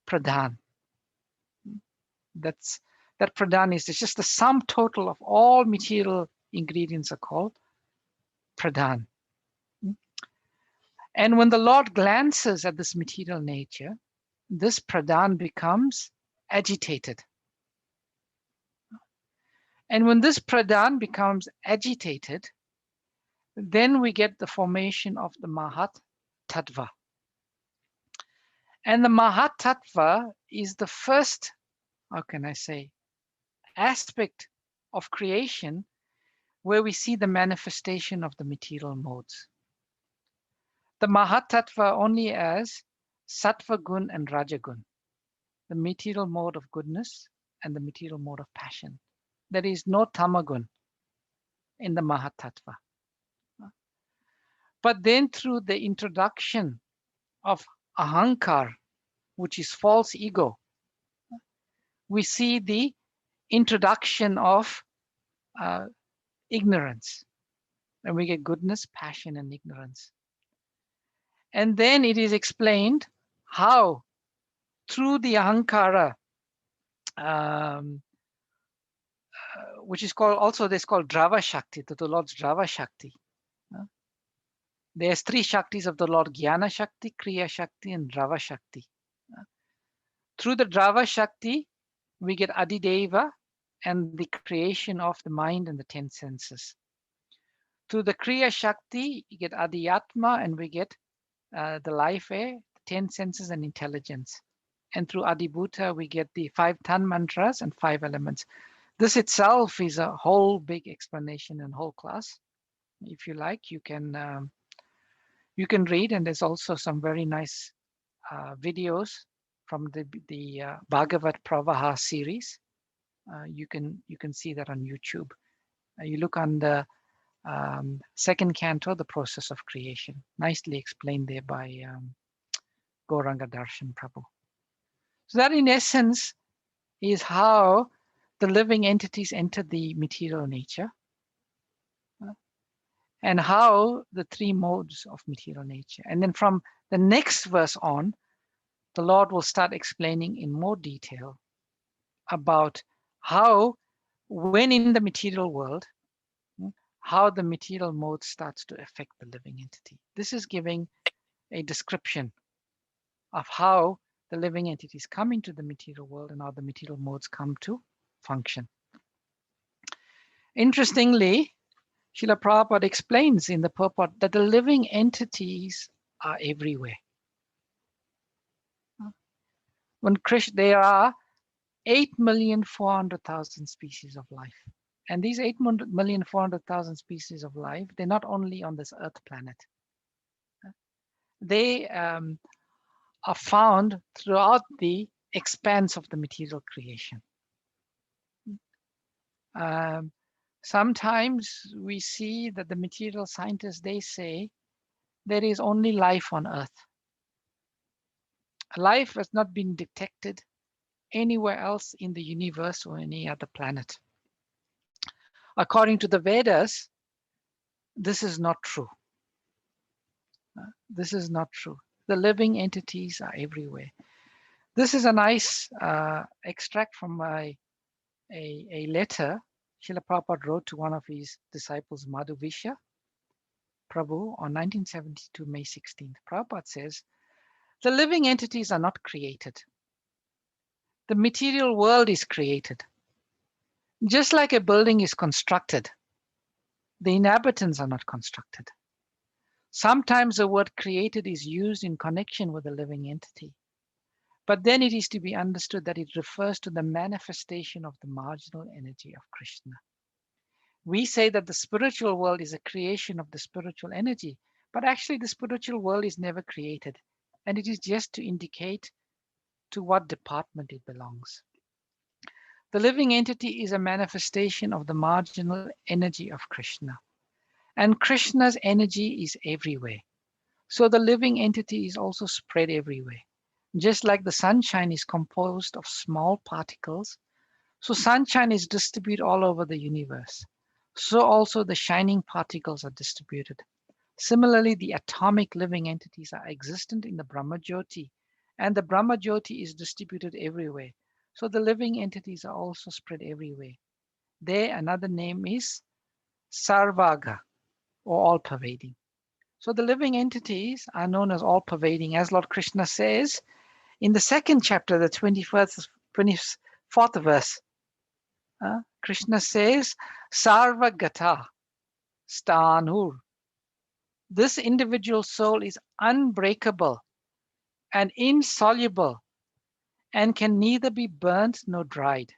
pradhan. That pradhan is just the sum total of all material ingredients are called pradhan. And when the Lord glances at this material nature, this pradhan becomes agitated. And when this pradhan becomes agitated, then we get the formation of the Mahat Tattva. And the Mahat Tattva is the first, how can I say, aspect of creation where we see the manifestation of the material modes. The Mahat Tattva only as Sattva Gun and Raja Gun, the material mode of goodness and the material mode of passion. There is no Tamagun in the Mahat Tattva. But then through the introduction of Ahankar, which is false ego, we see the introduction of ignorance. And we get goodness, passion, and ignorance. And then it is explained how through the Ahankara, which is called also this called Drava Shakti, the Lord's Drava Shakti. There's three Shaktis of the Lord: Jnana Shakti, Kriya Shakti, and Drava Shakti. Through the Drava Shakti, we get Adideva and the creation of the mind and the 10 senses. Through the Kriya Shakti, you get Adiyatma and we get the life air, 10 senses and intelligence. And through Adibhuta, we get the 5 Tan mantras and 5 elements. This itself is a whole big explanation and whole class. If you like, you can read, and there's also some very nice videos from the Bhagavat Pravaha series. You can see that on YouTube. You look on the second canto, The Process of Creation, nicely explained there by Gauranga Darshan Prabhu. So that in essence is how the living entities enter the material nature, and how the 3 modes of material nature. And then from the next verse on, the Lord will start explaining in more detail about how, when in the material world, how the material mode starts to affect the living entity. This is giving a description of how the living entities come into the material world and how the material modes come to function. Interestingly, Srila Prabhupada explains in the purport that the living entities are everywhere. When Krishna, there are 8,400,000 species of life. And these 8,400,000 species of life, they're not only on this earth planet. They are found throughout the expanse of the material creation. Sometimes we see that the material scientists, they say there is only life on Earth. Life has not been detected anywhere else in the universe or any other planet. According to the Vedas, this is not true. This is not true. The living entities are everywhere. This is a nice extract from a letter Srila Prabhupada wrote to one of his disciples, Madhuvisha Prabhu, on 1972, May 16th. Prabhupada says, the living entities are not created. The material world is created. Just like a building is constructed, the inhabitants are not constructed. Sometimes the word created is used in connection with a living entity, but then it is to be understood that it refers to the manifestation of the marginal energy of Krishna. We say that the spiritual world is a creation of the spiritual energy, but actually the spiritual world is never created, and it is just to indicate to what department it belongs. The living entity is a manifestation of the marginal energy of Krishna, and Krishna's energy is everywhere. So the living entity is also spread everywhere. Just like the sunshine is composed of small particles, so sunshine is distributed all over the universe. So also the shining particles are distributed. Similarly, the atomic living entities are existent in the Brahma Jyoti And the Brahma Jyoti is distributed everywhere. So the living entities are also spread everywhere. There, another name is Sarvaga, or all-pervading. So the living entities are known as all-pervading, as Lord Krishna says in the second chapter, the 24th verse. Krishna says, Sarvagata Stanur. This individual soul is unbreakable and insoluble and can neither be burnt nor dried.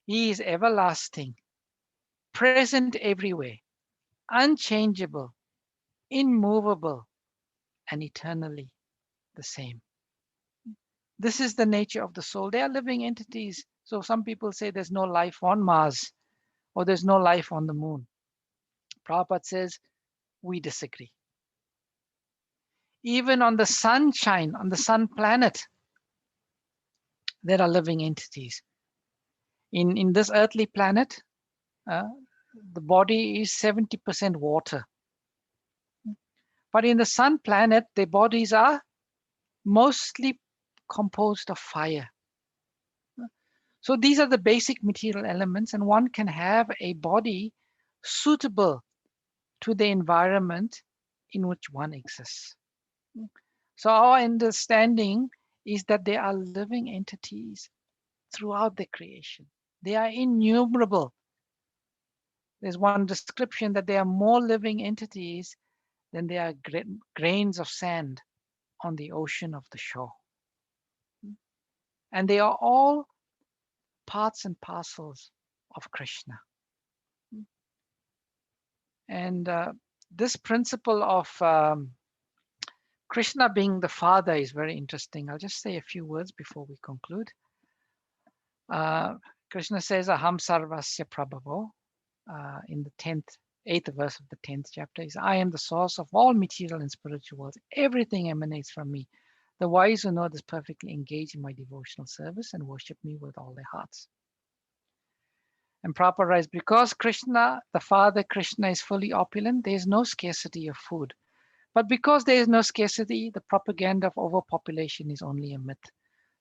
He is everlasting, present everywhere, unchangeable, immovable, and eternally the same. This is the nature of the soul. They are living entities. So some people say there's no life on Mars or there's no life on the moon. Prabhupada says we disagree. Even on the sunshine, on the sun planet, there are living entities. In this earthly planet, the body is 70% water. But in the sun planet, the bodies are mostly composed of fire. So these are the basic material elements, and one can have a body suitable to the environment in which one exists. So our understanding is that there are living entities throughout the creation. They are innumerable. There's one description that there are more living entities than there are grains of sand on the ocean of the shore. And they are all parts and parcels of Krishna. And this principle of Krishna being the father is very interesting. I'll just say a few words before we conclude. Krishna says, Aham sarvasya prabhavo, in the 8th verse of the 10th chapter, is I am the source of all material and spiritual worlds. Everything emanates from me. The wise who know this perfectly engage in my devotional service and worship me with all their hearts. And Prabhupada writes, because Krishna, the Father Krishna, is fully opulent, there is no scarcity of food. But because there is no scarcity, the propaganda of overpopulation is only a myth.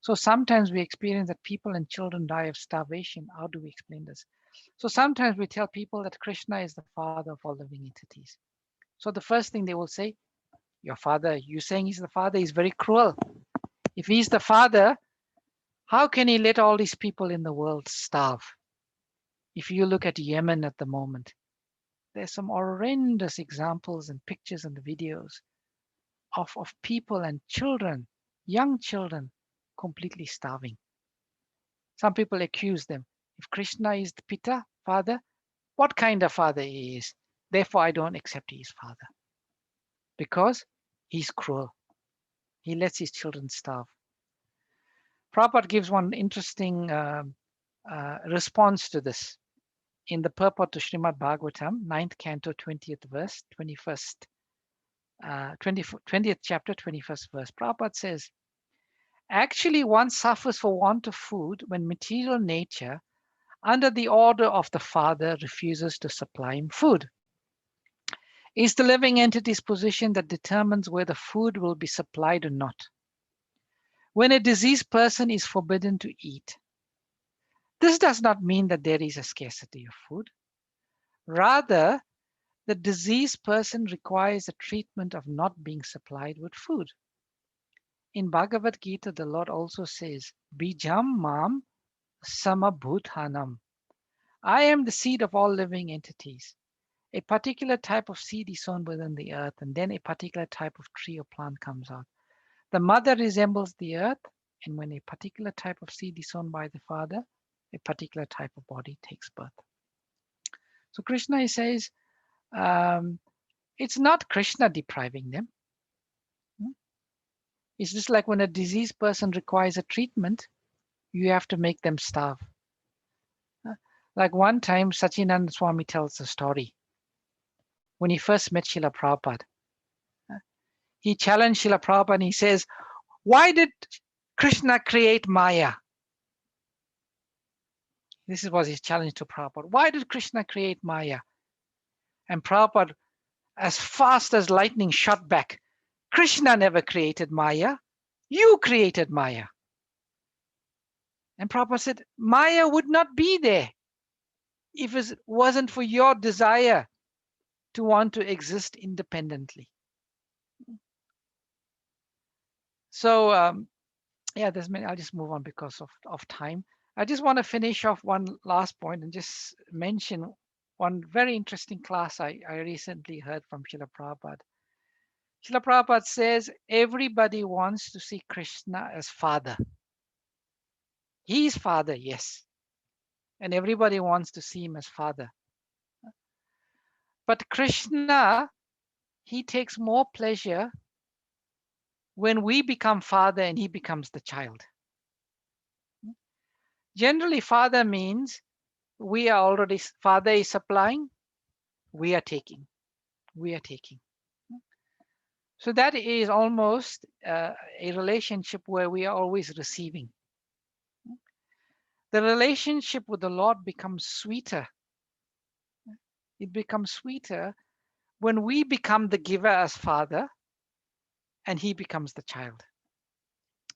So sometimes we experience that people and children die of starvation. How do we explain this? So sometimes we tell people that Krishna is the father of all living entities. So the first thing they will say, your father, you saying he's the father, is very cruel. If he's the father, how can he let all these people in the world starve? If you look at Yemen at the moment, there's some horrendous examples and pictures and videos of people and children, young children, completely starving. Some people accuse them. If Krishna is the Pita, father, what kind of father he is? Therefore, I don't accept he is father. Because he's cruel. He lets his children starve. Prabhupada gives one interesting response to this. In the purport to Srimad Bhagavatam, 9th canto, 20th verse, 20th chapter, 21st verse, Prabhupada says, actually one suffers for want of food when material nature, under the order of the Father, refuses to supply him food. It's the living entity's position that determines whether food will be supplied or not. When a diseased person is forbidden to eat, this does not mean that there is a scarcity of food. Rather, the diseased person requires a treatment of not being supplied with food. In Bhagavad Gita, the Lord also says, Bijam mam samabhuthanam. I am the seed of all living entities. A particular type of seed is sown within the earth, and then a particular type of tree or plant comes out. The mother resembles the earth, and when a particular type of seed is sown by the father, a particular type of body takes birth. So Krishna says, it's not Krishna depriving them. It's just like when a diseased person requires a treatment, you have to make them starve. Like one time, Sachinanda Swami tells a story. When he first met Srila Prabhupada, he challenged Srila Prabhupada and he says, why did Krishna create Maya? This was his challenge to Prabhupada. Why did Krishna create Maya? And Prabhupada, as fast as lightning, shot back. Krishna never created Maya. You created Maya. And Prabhupada said, Maya would not be there if it wasn't for your desire to want to exist independently. So, yeah, there's many. I'll just move on because of time. I just want to finish off one last point and just mention one very interesting class I recently heard from Srila Prabhupada. Srila Prabhupada says everybody wants to see Krishna as father. He is father, yes. And everybody wants to see him as father. But Krishna, he takes more pleasure when we become father and he becomes the child. Generally, father means we are already, father is supplying, we are taking. We are taking. So that is almost a relationship where we are always receiving. The relationship with the Lord becomes sweeter. It becomes sweeter when we become the giver as father and he becomes the child.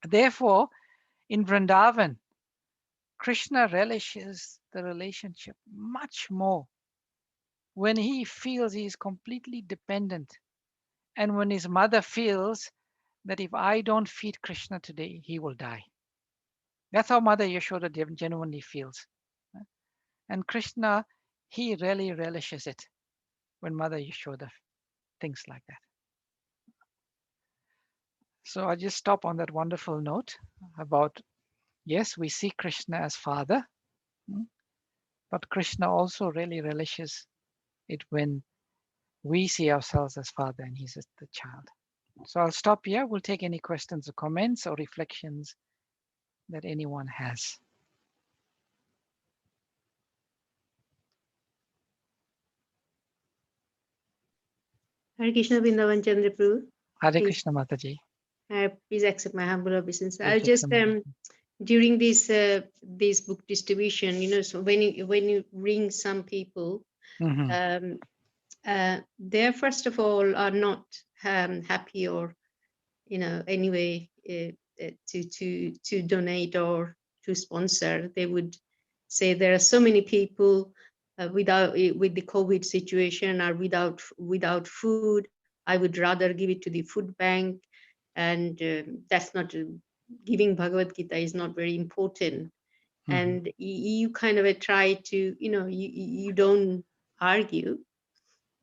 Therefore, in Vrindavan, Krishna relishes the relationship much more when he feels he is completely dependent, and when his mother feels that if I don't feed Krishna today, he will die. That's how Mother Yashoda genuinely feels. And Krishna, he really relishes it when Mother Yashoda thinks like that. So I just stop on that wonderful note about, yes, we see Krishna as father, but Krishna also really relishes it when we see ourselves as father and he's the child. So I'll stop here. We'll take any questions or comments or reflections that anyone has. Hare Krishna, Vrindavan Chandra Prabhu. Hare Please, Krishna Mataji. please accept my humble obeisance. I Please just accept during this book distribution, so when you ring some people, they first of all are not happy or anyway to donate or to sponsor. They would say there are so many people with the COVID situation are without food. I would rather give it to the food bank, and that's not giving Bhagavad Gita is not very important. And you kind of try to you don't argue,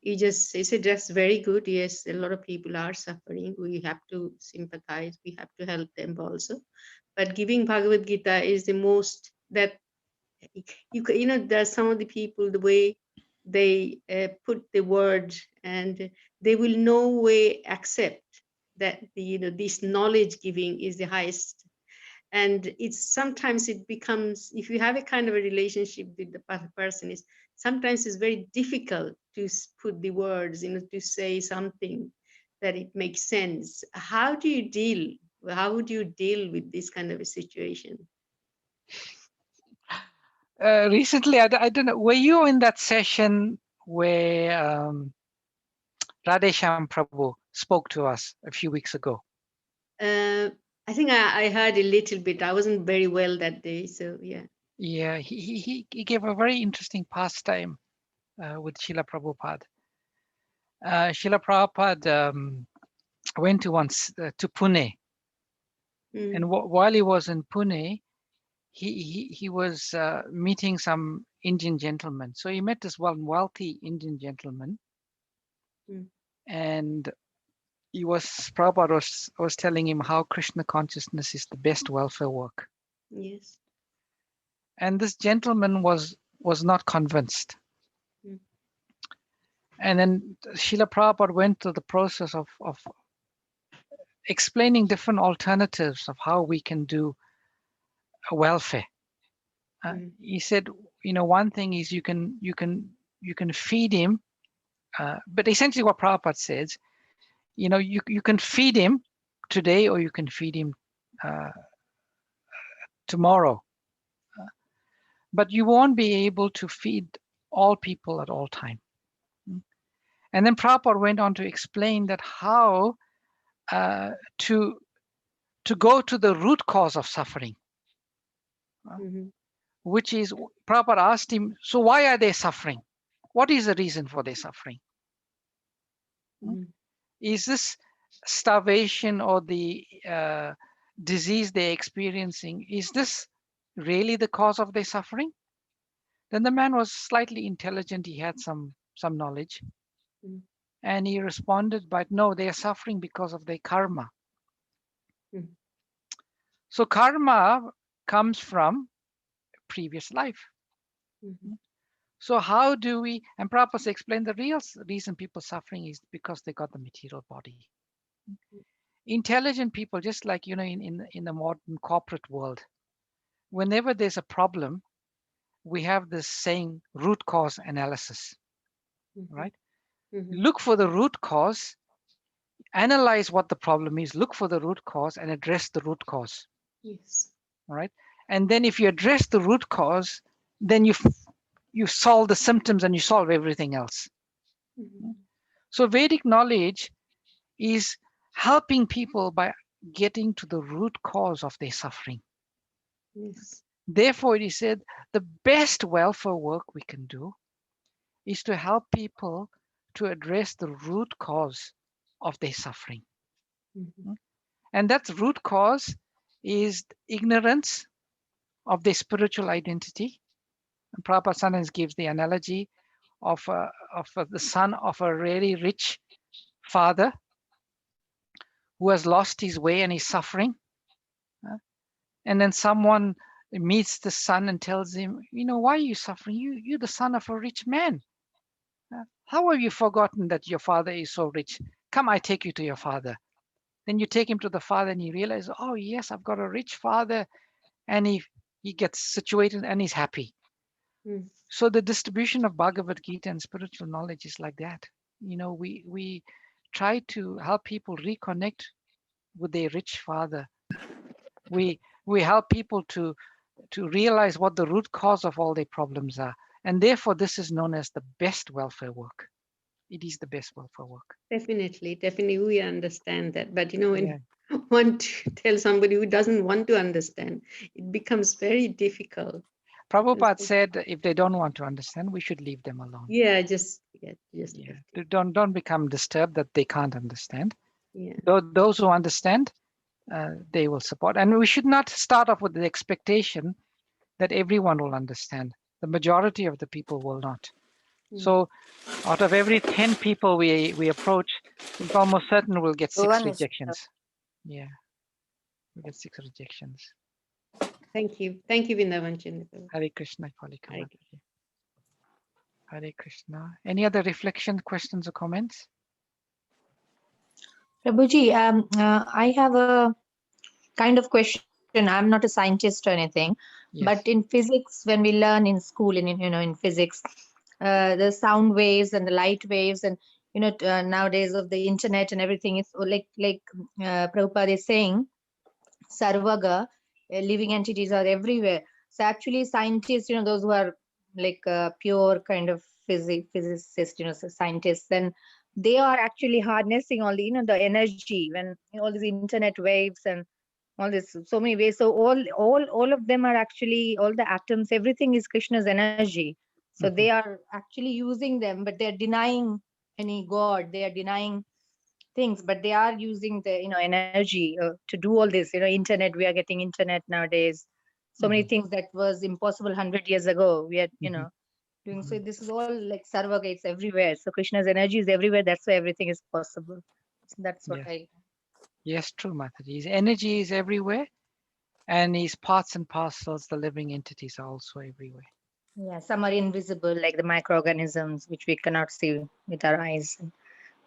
you just say that's very good. Yes, a lot of people are suffering, we have to sympathize, we have to help them also. But giving Bhagavad Gita is the most that there's some of the people, the way they put the word, and they will no way accept that this knowledge giving is the highest. And it's sometimes it becomes, if you have a kind of a relationship with the person, is sometimes it's very difficult to put the words, to say something that it makes sense. How would you deal with this kind of a situation? Recently, I don't know, were you in that session where Radhesham Prabhu spoke to us a few weeks ago? I think I heard a little bit. I wasn't very well that day, so yeah. Yeah, he gave a very interesting pastime with Srila Prabhupada. Srila Prabhupada went to Pune, and while he was in Pune, he was meeting some Indian gentlemen. So he met this wealthy Indian gentleman, and Prabhupada was telling him how Krishna consciousness is the best welfare work. Yes. And this gentleman was not convinced. And then Srila Prabhupada went through the process of explaining different alternatives of how we can do welfare. He said, one thing is you can feed him, but essentially what Prabhupada says, you can feed him today or you can feed him tomorrow, but you won't be able to feed all people at all time. And then Prabhupada went on to explain that how to to go to the root cause of suffering, Mhm. which is, Prabhupada asked him, so why are they suffering? What is the reason for their suffering? Mhm. Is this starvation or the disease they're experiencing, is this really the cause of their suffering? Then the man was slightly intelligent. He had some knowledge. Mhm. And he responded, but no, they are suffering because of their karma. Mhm. So karma comes from previous life. Mhm. So how do we, and Prabhupada explained the real reason people suffering is because they got the material body. Intelligent people, just like, in the modern corporate world, whenever there's a problem, we have this saying, root cause analysis, Mhm. right? Mhm. Look for the root cause, analyze what the problem is, look for the root cause and address the root cause, Yes. right? And then if you address the root cause, then you solve the symptoms and you solve everything else. Mhm. So Vedic knowledge is helping people by getting to the root cause of their suffering. Yes. Therefore, it is said the best welfare work we can do is to help people to address the root cause of their suffering. Mhm. And that root cause is ignorance of their spiritual identity. And Prabhupada sometimes gives the analogy of the son of a really rich father who has lost his way and is suffering. And then someone meets the son and tells him, why are you suffering? You're the son of a rich man. How have you forgotten that your father is so rich? Come, I take you to your father. Then you take him to the father and he realizes, oh yes, I've got a rich father, and he gets situated and he's happy. Mhm. So the distribution of Bhagavad Gita and spiritual knowledge is like that. We try to help people reconnect with their rich father. We help people to realize what the root cause of all their problems are. And therefore, this is known as the best welfare work. It is the best welfare work. Definitely, definitely, we understand that. But Yeah. when one to tell somebody who doesn't want to understand, it becomes very difficult. Prabhupada said if they don't want to understand, we should leave them alone. Yeah, just Yeah. left it. Don't become disturbed that they can't understand. Yeah. Those who understand, they will support. And we should not start off with the expectation that everyone will understand. The majority of the people will not. Mm. So out of every 10 people we approach, it's almost certain we'll get 6 rejections. Yeah, we get 6 rejections. Thank you, Vrindavan Chandra. Hare Krishna, Kalika Hare Mataji. Hare Krishna. Any other reflection, questions, or comments? Prabhuji, I have a kind of question. I'm not a scientist or anything, but Yes. in physics, when we learn in school, in physics, the sound waves and the light waves, and nowadays of the internet and everything, it's like Prabhupada is saying, Sarvaga, living entities are everywhere. So actually, scientists, those who are like pure kind of physicists, scientists, then they are actually harnessing all the, the energy when all these internet waves and all this, so many ways. So all of them are actually, all the atoms, everything is Krishna's energy. So they are actually using them, but they're denying any God. They are denying things, but they are using the energy to do all this. Internet, we are getting internet nowadays. So many things that was impossible 100 years ago, we are doing. So this is all like sarva gates everywhere. So Krishna's energy is everywhere. That's why everything is possible. So that's what Yes. I. Yes, true, Mataji. His energy is everywhere, and his parts and parcels, the living entities, are also everywhere. Yeah, some are invisible, like the microorganisms, which we cannot see with our eyes, and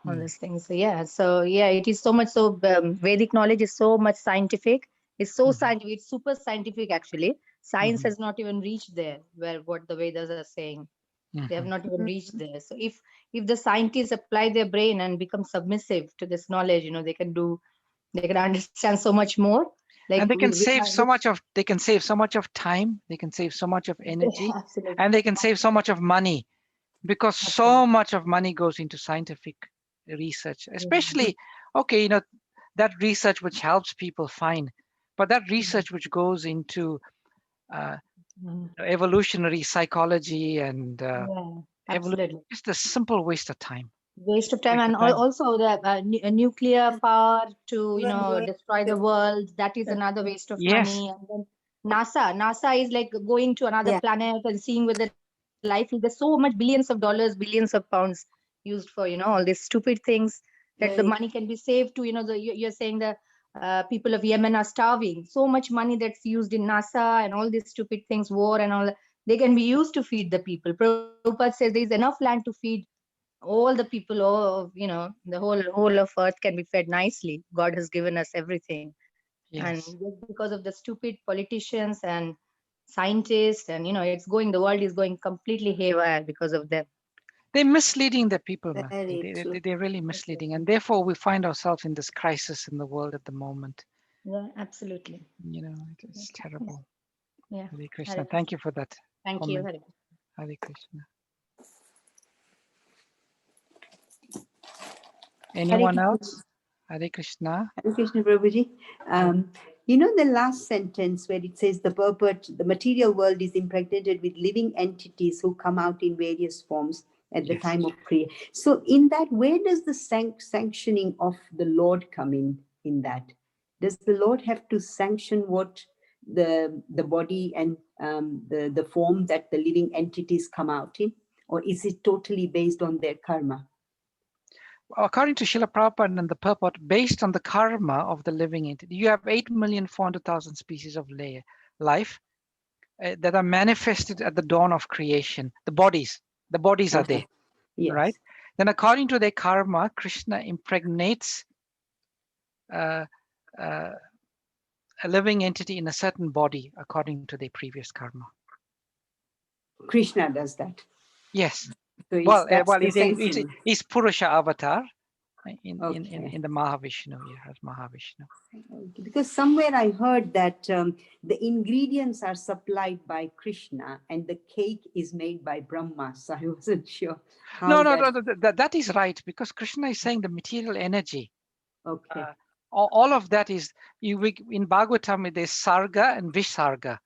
all these things. So yeah, it is so much. So Vedic knowledge is so much scientific. It's so scientific. It's super scientific actually. Science has not even reached there, where what the Vedas are saying. They have not even reached there. So if the scientists apply their brain and become submissive to this knowledge, they can understand so much more. Like And they can with save my, so much of time, they can save so much of energy, absolutely, and they can save so much of money, because so absolutely. much of money goes into scientific research, especially, okay, that research which helps people find, but that research which goes into evolutionary psychology and Yeah, evolution, absolutely. just a simple waste of time. Waste of time, Waste of and time. also the nuclear power to destroy the world. That is another waste of Yes. money. And then NASA is like going to another planet and seeing whether life is. There's so much billions of dollars, billions of pounds used for all these stupid things that the money can be saved to. You're saying the people of Yemen are starving. So much money that's used in NASA and all these stupid things, war and all. They can be used to feed the people. Prabhupada says there is enough land to feed all the people, the whole of earth can be fed nicely. God has given us everything. And Yes. just because of the stupid politicians and scientists, and the world is going completely haywire because of them. They're misleading the people, man. Very true. They're really misleading, and therefore we find ourselves in this crisis in the world at the moment. Yeah, absolutely. It's terrible. Yeah. Hare Krishna. Hare Thank you for that. Thank you. comment. Hare Krishna. Anyone else? Hare Krishna. Hare Krishna, Prabhuji. The last sentence where it says the material world is impregnated with living entities who come out in various forms at the time of prayer. So in that, where does the sanctioning of the Lord come in that? Does the Lord have to sanction what the body and the form that the living entities come out in? Or is it totally based on their karma? According to Srila Prabhupada and the purport, based on the karma of the living entity, you have 8,400,000 species of life that are manifested at the dawn of creation. The bodies are there, right? Then according to their karma, Krishna impregnates a living entity in a certain body according to their previous karma. Krishna does that. Yes. So he's Purusha avatar in the Mahavishnu. As Mahavishnu. Because somewhere I heard that the ingredients are supplied by Krishna and the cake is made by Brahma. So I wasn't sure how that is right, because Krishna is saying the material energy. Okay. All of that is, in Bhagavatam, there's Sarga and Visarga.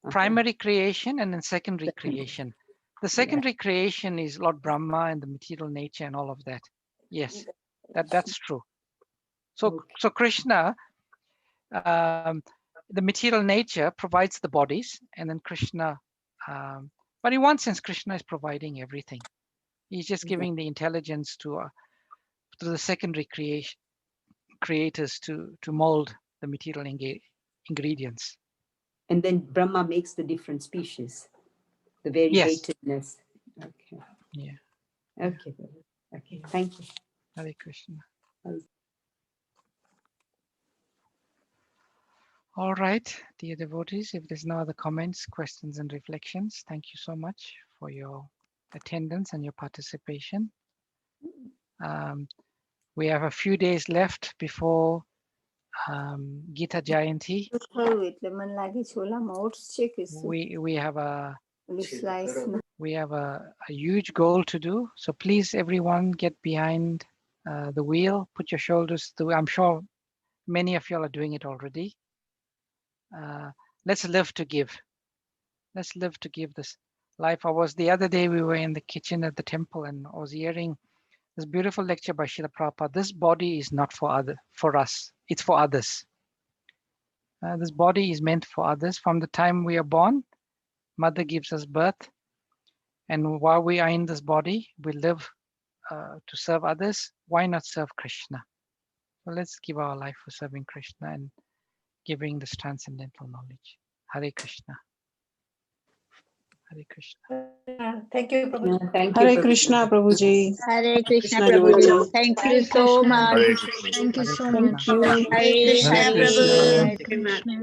Primary creation and then secondary creation. The secondary creation is Lord Brahma and the material nature and all of that. Yes, that's true. So Krishna, the material nature provides the bodies, and then Krishna, but in one sense, Krishna is providing everything. He's just giving the intelligence to the secondary creators to mold the material ingredients. And then Brahma makes the different species, the variatedness. Okay. Yeah. Okay. Okay. Thank you. Hare Krishna. All right, dear devotees, if there's no other comments, questions, and reflections, thank you so much for your attendance and your participation. We have a few days left before Gita Jayanti. We have a huge goal to do. So please, everyone, get behind the wheel, put your shoulders through. I'm sure many of you are doing it already. Let's live to give. Let's live to give this life. The other day we were in the kitchen at the temple and I was hearing this beautiful lecture by Srila Prabhupada. This body is not for us. It's for others. This body is meant for others. From the time we are born, Mother gives us birth. And while we are in this body, we live to serve others. Why not serve Krishna? So let's give our life for serving Krishna and giving this transcendental knowledge. Hare Krishna. Hare Krishna. Thank you, Prabhuji. Thank you, Hare Krishna, Prabhuji. Hare Krishna, Krishna Prabhuji. Thank you so Krishna. much. Hare Krishna. Thank you so Hare much. Krishna. Hare Krishna, Krishna, Prabhu. Hare Krishna.